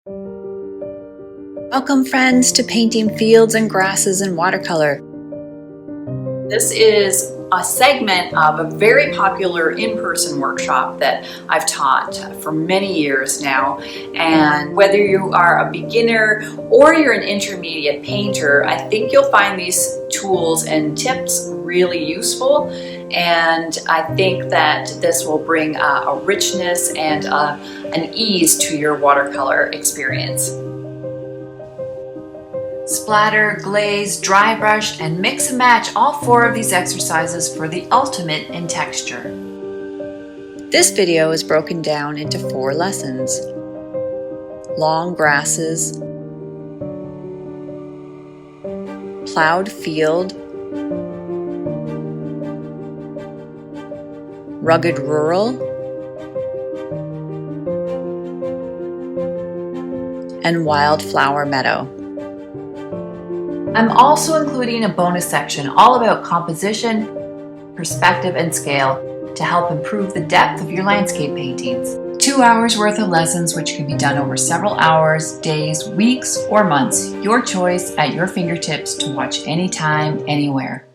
Welcome friends to painting fields and grasses in watercolor. This is a segment of a very popular in-person workshop that I've taught for many years now. And whether you are a beginner or you're an intermediate painter, I think you'll find these tools and tips really useful. And I think that this will bring a richness and an ease to your watercolor experience. Splatter, glaze, dry brush, and mix and match all 4 of these exercises for the ultimate in texture. This video is broken down into 4 lessons. Long grasses, plowed field, rugged rural, and wildflower meadow. I'm also including a bonus section all about composition, perspective, and scale to help improve the depth of your landscape paintings. 2 hours worth of lessons which can be done over several hours, days, weeks, or months. Your choice at your fingertips to watch anytime, anywhere.